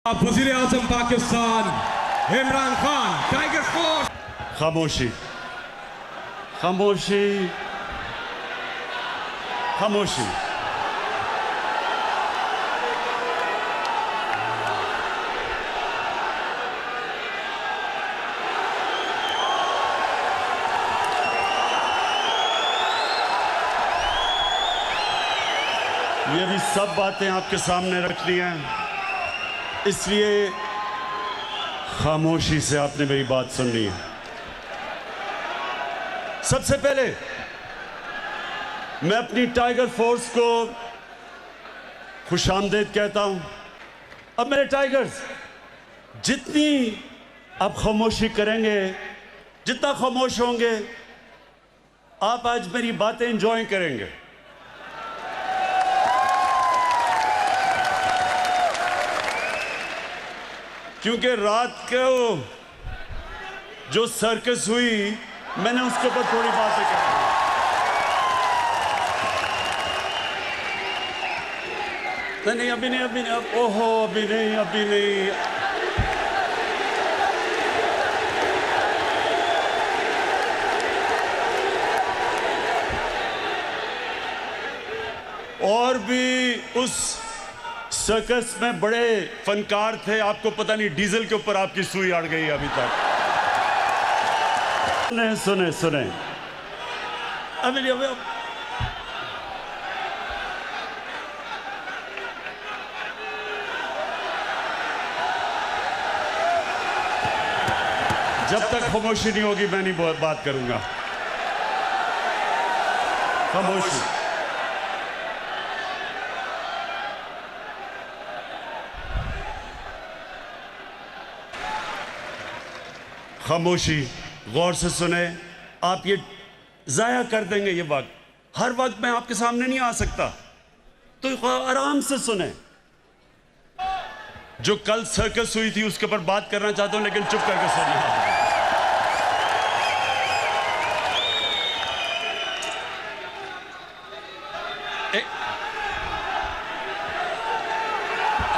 वज़ीर-ए-आज़म Pakistan Imran Khan tiger force. खामोशी खामोशी खामोशी। ये भी सब बातें आपके सामने रख ली हैं, इसलिए खामोशी से आपने मेरी बात सुननी है। सबसे पहले मैं अपनी टाइगर फोर्स को खुशामदीद कहता हूं। अब मेरे टाइगर्स, जितनी आप खामोशी करेंगे, जितना खामोश होंगे, आप आज मेरी बातें एंजॉय करेंगे। क्योंकि रात को जो सर्कस हुई, मैंने उसके ऊपर थोड़ी बातें करी। नहीं, अभी नहीं, ओहो, अभी नहीं। और भी उस सर्कस में बड़े फनकार थे, आपको पता नहीं डीजल के ऊपर आपकी सुई अड़ गई अभी तक। सुने अभी जब तक खामोशी नहीं होगी मैं नहीं बात करूंगा। खामोशी। खामोशी, गौर से सुने। आप ये जाया कर देंगे ये वक्त। हर वक्त मैं आपके सामने नहीं आ सकता, तो आराम से सुने। जो कल सर्कस हुई थी उसके ऊपर बात करना चाहता हूं, लेकिन चुप करके सुनिए।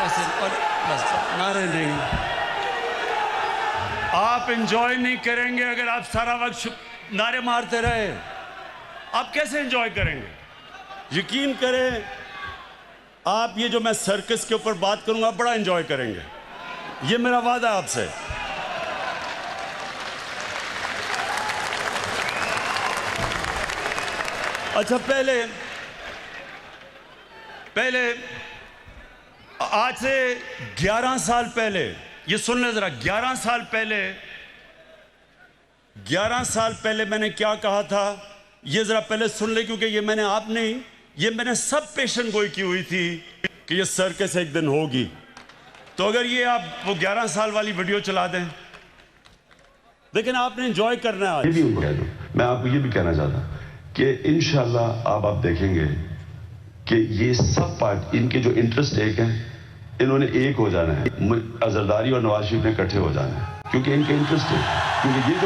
ऐसे और बस नारे नहीं। आप एंजॉय नहीं करेंगे अगर आप सारा वक्त नारे मारते रहे। आप कैसे एंजॉय करेंगे? यकीन करें, आप ये जो मैं सर्कस के ऊपर बात करूंगा, बड़ा एंजॉय करेंगे। ये मेरा वादा है आपसे। अच्छा, पहले आज से 11 साल पहले, ये सुन ले जरा, 11 साल पहले मैंने क्या कहा था, ये जरा पहले सुन ले, क्योंकि ये मैंने आप नहीं, ये मैंने सब पेशन गोई की हुई थी कि ये सर्कस एक दिन होगी। तो अगर ये आप वो 11 साल वाली वीडियो चला दें, लेकिन आपने एंजॉय करना है। ये भी उनको कह दूं, मैं आपको ये भी कहना चाहता हूं कि इंशाल्लाह आप देखेंगे कि ये सब पार्ट, इनके जो इंटरेस्ट एक हैं, इन्होंने एक हो जाना है। अजरदारी और नवाज शरीफ ने इकट्ठे हो जाना है, क्योंकि इनके इंटरेस्ट है। क्योंकि ये जो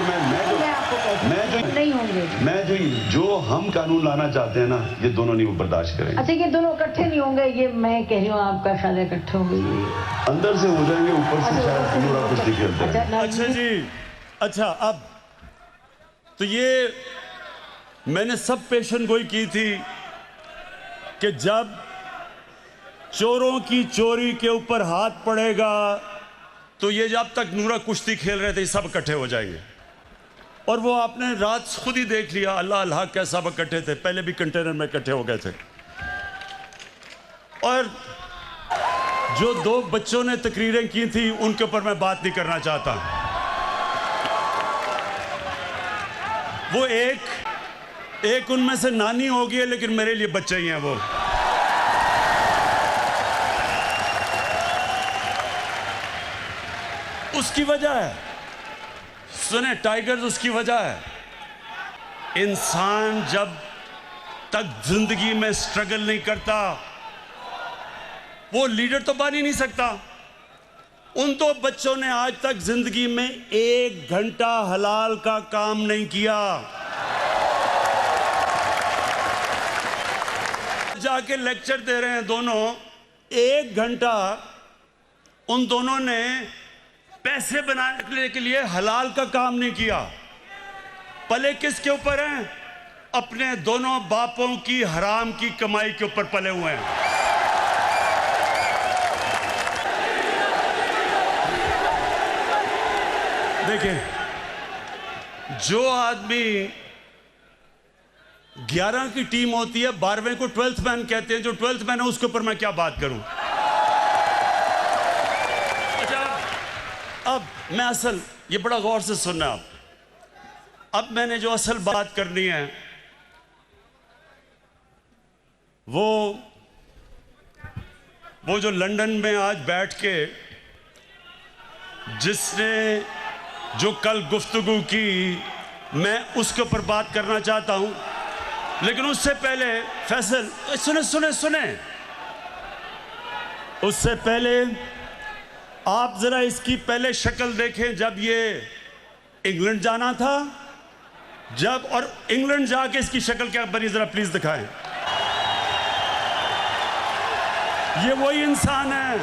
जो हम कानून लाना चाहते हैं ना, ये दोनों नहीं बर्दाश्त करेंगे। अच्छा, ये दोनों इकट्ठे नहीं होंगे, ये मैं कह रही हूँ, आपका ख्याल है इकट्ठे होंगे? अंदर से हो जाएंगे, ऊपर से शायद पूरा कुछ खेलते हैं। अच्छा जी, अच्छा, अब तो ये मैंने सब पेशन गोई की थी कि जब चोरों की चोरी के ऊपर हाथ पड़ेगा, तो ये जब तक नूरा कुश्ती खेल रहे थे सब इकट्ठे हो जाएंगे। और वो आपने रात खुद ही देख लिया, अल्लाह अल्लाह कैसे सब इकट्ठे थे। पहले भी कंटेनर में इकट्ठे हो गए थे। और जो 2 बच्चों ने तकरीरें की थी, उनके ऊपर मैं बात नहीं करना चाहता। वो एक उनमें से नानी होगी है, लेकिन मेरे लिए बच्चे ही हैं वो। उसकी वजह है, सुने टाइगर्स, उसकी वजह है, इंसान जब तक जिंदगी में स्ट्रगल नहीं करता, वो लीडर तो बन ही नहीं सकता। उन 2 बच्चों ने आज तक जिंदगी में 1 घंटा हलाल का काम नहीं किया। जाके लेक्चर दे रहे हैं दोनों, 1 घंटा उन दोनों ने पैसे बनाने के लिए हलाल का काम नहीं किया। पले किसके ऊपर हैं? अपने दोनों बापों की हराम की कमाई के ऊपर पले हुए हैं। देखें, जो आदमी 11 की टीम होती है, 12वें को 12th मैन कहते हैं, जो 12th मैन है उसके ऊपर मैं क्या बात करूं। अच्छा, अब मैं असल, ये बड़ा गौर से सुनना आप, अब मैंने जो असल बात करनी है वो जो लंदन में आज बैठ के जिसने जो कल गुफ्तगू की, मैं उसके ऊपर बात करना चाहता हूं। लेकिन उससे पहले फैसल, सुने सुने सुने, उससे पहले आप जरा इसकी पहले शक्ल देखें। जब ये इंग्लैंड जाना था, जब, और इंग्लैंड जाके इसकी शक्ल क्या बनी, जरा प्लीज दिखाएं। ये वही इंसान है।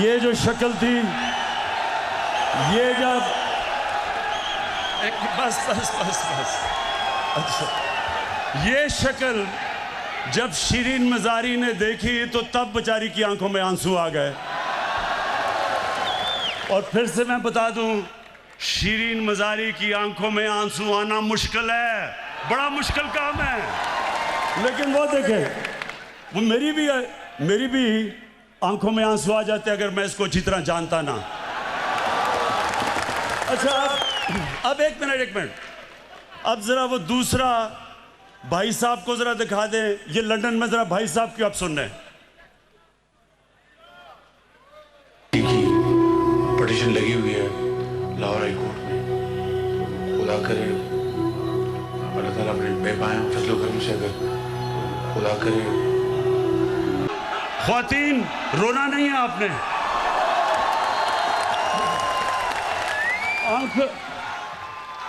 ये जो शक्ल थी, ये जब, बस बस बस बस, अच्छा, ये शक्ल जब शिरीन मजारी ने देखी तो तब बेचारी की आंखों में आंसू आ गए। और फिर से मैं बता दूं, शिरीन मजारी की आंखों में आंसू आना मुश्किल है, बड़ा मुश्किल काम है। लेकिन वो देखें, वो मेरी भी आंखों में आंसू आ जाते अगर मैं इसको अच्छी तरह जानता ना। अच्छा, अब एक मिनट, अब जरा वो दूसरा भाई साहब को जरा दिखा दें। ये लंदन में जरा भाई साहब की आप सुन रहे हैं। पिटीशन लगी हुई है लाहौर हाई कोर्ट में। खुदा करे अल्लाह ताला अपने बेपाया फजलो करम से, अगर खुदा करे। ख्वातीन, रोना नहीं है आपने,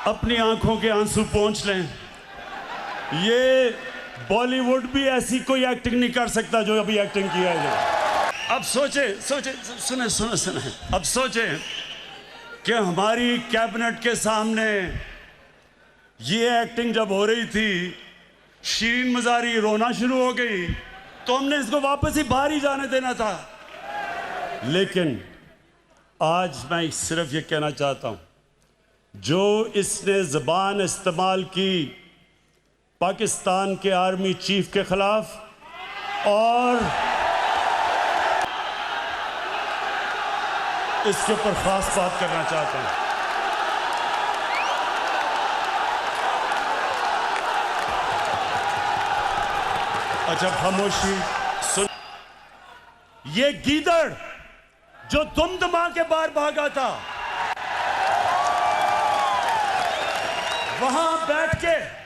अपनी आंखों के आंसू पोंछ लें। ये बॉलीवुड भी ऐसी कोई एक्टिंग नहीं कर सकता जो अभी एक्टिंग किया है। अब सोचे, सुने, अब सोचे कि हमारी कैबिनेट के सामने ये एक्टिंग जब हो रही थी, शिरीन मजारी रोना शुरू हो गई, तो हमने इसको वापस ही बाहर ही जाने देना था। लेकिन आज मैं सिर्फ ये कहना चाहता हूं, जो इसने ज़बान इस्तेमाल की पाकिस्तान के आर्मी चीफ के खिलाफ, और इसके ऊपर खास बात करना चाहता हूं। अच्छा, खामोशी सुन। ये गीदड़ जो दुमदमा के बाहर भागा था, वहां बैठ के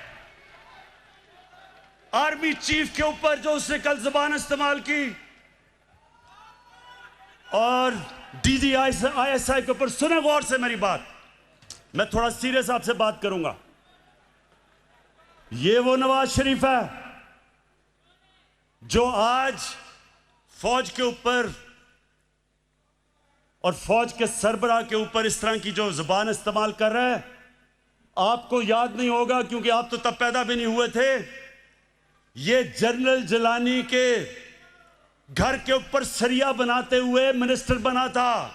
आर्मी चीफ के ऊपर जो उसने कल जुबान इस्तेमाल की, और DGISI के ऊपर, सुने गौर से मेरी बात, मैं थोड़ा सीरियस आपसे बात करूंगा। ये वो नवाज शरीफ है जो आज फौज के ऊपर और फौज के सरबराह के ऊपर इस तरह की जो जुबान इस्तेमाल कर रहा है। आपको याद नहीं होगा क्योंकि आप तो तब पैदा भी नहीं हुए थे। ये जनरल जिलानी के घर के ऊपर सरिया बनाते हुए मिनिस्टर बना था।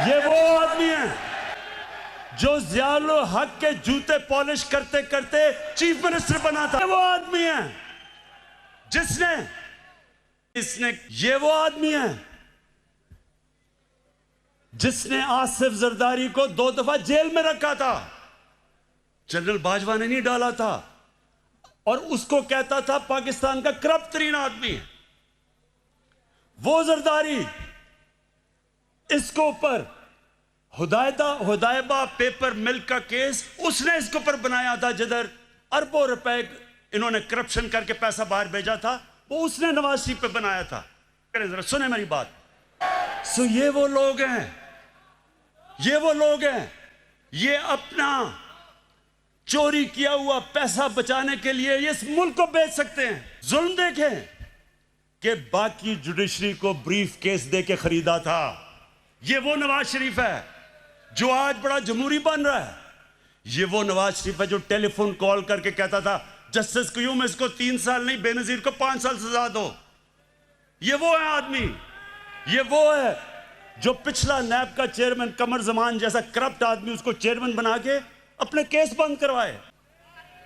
ये वो आदमी है जो ज़ियाउल हक के जूते पॉलिश करते करते चीफ मिनिस्टर बना था। ये वो आदमी है ये वो आदमी है जिसने आसिफ जरदारी को 2 दफा जेल में रखा था। जनरल बाजवा ने नहीं डाला था, और उसको कहता था पाकिस्तान का करप्ट तरीन आदमी है वो जरदारी। इसको ऊपर हुदायबा पेपर मिल्क का केस उसने इसके ऊपर बनाया था, जिधर अरबों रुपए इन्होंने करप्शन करके पैसा बाहर भेजा था, वो उसने नवाज शरीफ पे बनाया था। जरा सुने मेरी बात। सो ये वो लोग हैं, ये अपना चोरी किया हुआ पैसा बचाने के लिए ये इस मुल्क को बेच सकते हैं। जुल्म देखें कि बाकी जुडिशरी को ब्रीफ केस दे के खरीदा था। ये वो नवाज शरीफ है जो आज बड़ा जमहूरी बन रहा है। ये वो नवाज शरीफ है जो टेलीफोन कॉल करके कहता था जस्टिस क्यूम इसको 3 साल नहीं बेनजीर को 5 साल सजा दो। ये वो है आदमी, ये वो है जो पिछला नैब का चेयरमैन कमर जमान जैसा करप्ट आदमी उसको चेयरमैन बना के अपने केस बंद करवाए।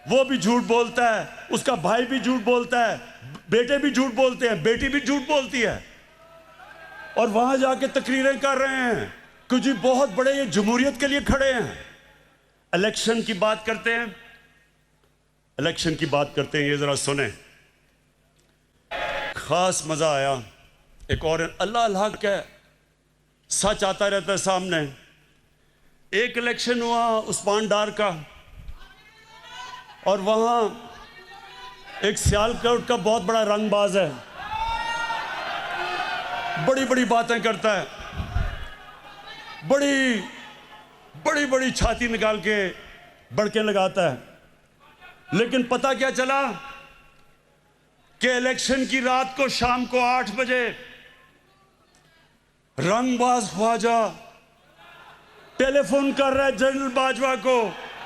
वो भी झूठ बोलता है, उसका भाई भी झूठ बोलता है, बेटे भी झूठ बोलते हैं, बेटी भी झूठ बोलती है और वहां जाके तकरीरें कर रहे हैं कि जी बहुत बड़े ये जमहूरियत के लिए खड़े हैं। इलेक्शन की बात करते हैं, इलेक्शन की बात करते हैं, ये जरा सुने। खास मजा आया। एक और अल्लाह अल्लाह का सच आता रहता है सामने। एक इलेक्शन हुआ उस्मान डार का और वहां एक सियालकोट का बहुत बड़ा रंगबाज है, बड़ी बड़ी बातें करता है, बड़ी बड़ी बड़ी छाती निकाल के बड़के लगाता है। लेकिन पता क्या चला कि इलेक्शन की रात को शाम को 8 बजे रंगबाज ख्वाजा टेलीफोन कर रहा है जनरल बाजवा को,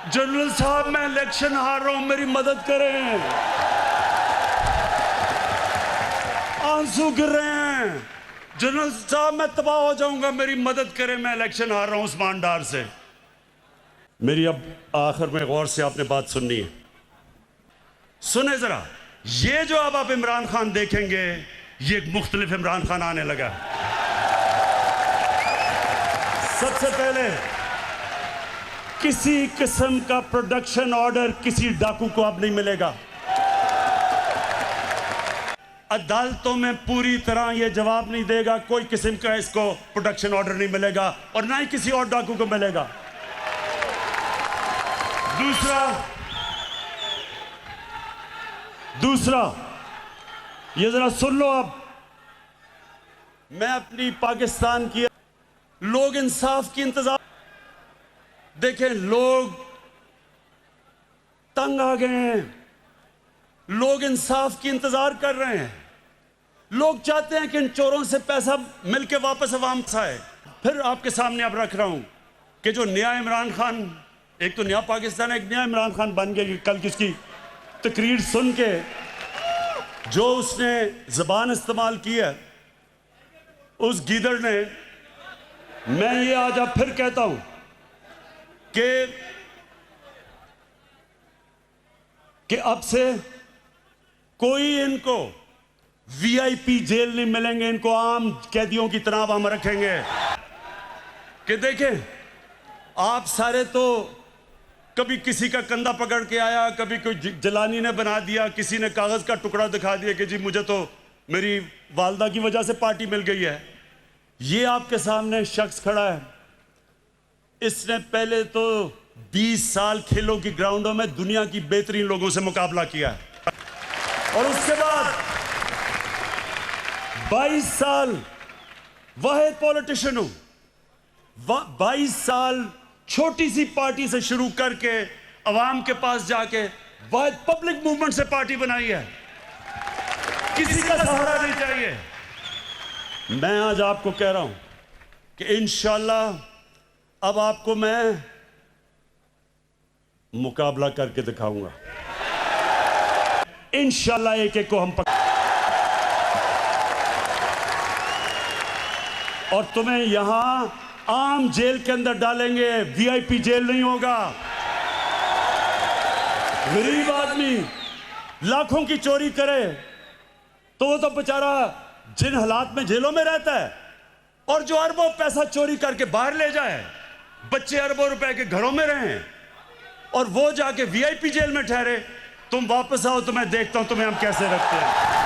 जनरल साहब मैं इलेक्शन हार रहा हूं, मेरी मदद करें। आंसू गिर रहे हैं, जनरल साहब मैं तबाह हो जाऊंगा, मेरी मदद करें, मैं इलेक्शन हार रहा हूं उस्मान डार से। मेरी अब आखिर में गौर से आपने बात सुननी है, सुने जरा। ये जो अब आप इमरान खान देखेंगे ये एक मुख्तलिफ इमरान खान आने लगा। सबसे पहले किसी किस्म का प्रोडक्शन ऑर्डर किसी डाकू को अब नहीं मिलेगा। अदालतों में पूरी तरह यह जवाब नहीं देगा, कोई किस्म का इसको प्रोडक्शन ऑर्डर नहीं मिलेगा और ना ही किसी और डाकू को मिलेगा। दूसरा ये जरा सुन लो। अब मैं अपनी पाकिस्तान की लोग इंसाफ की इंतजार देखें, लोग तंग आ गए हैं, लोग इंसाफ की इंतजार कर रहे हैं, लोग चाहते हैं कि इन चोरों से पैसा मिलके वापस अवाम से आए। फिर आपके सामने अब रख रहा हूं कि जो नया इमरान खान, एक तो नया पाकिस्तान, एक नया इमरान खान बन गया। कल किसकी तकरीर सुन के जो उसने जबान इस्तेमाल की है उस गीदड़ ने, मैं ये आज अब फिर कहता हूं कि अब से कोई इनको वीआईपी जेल नहीं मिलेंगे, इनको आम कैदियों की तरह हम रखेंगे। कि देखें आप सारे तो कभी किसी का कंधा पकड़ के आया, कभी कोई जलानी ने बना दिया, किसी ने कागज का टुकड़ा दिखा दिया कि जी मुझे तो मेरी वालदा की वजह से पार्टी मिल गई है। ये आपके सामने शख्स खड़ा है, इसने पहले तो 20 साल खेलों की ग्राउंडों में दुनिया की बेहतरीन लोगों से मुकाबला किया है और उसके बाद 22 साल वाहिद पॉलिटिशियन हूं। 22 साल छोटी सी पार्टी से शुरू करके अवाम के पास जाके वाहिद पब्लिक मूवमेंट से पार्टी बनाई है। किसी का सहारा नहीं चाहिए। मैं आज आपको कह रहा हूं कि इंशाअल्लाह अब आपको मैं मुकाबला करके दिखाऊंगा। इंशाअल्लाह एक एक को हम और तुम्हें यहां आम जेल के अंदर डालेंगे, वीआईपी जेल नहीं होगा। गरीब आदमी लाखों की चोरी करे तो वो तो बेचारा जिन हालात में जेलों में रहता है, और जो अरबों पैसा चोरी करके बाहर ले जाए, बच्चे अरबों रुपए के घरों में रहें और वो जाके वीआईपी जेल में ठहरे। तुम वापस आओ तो मैं देखता हूं तुम्हें हम कैसे रखते हैं।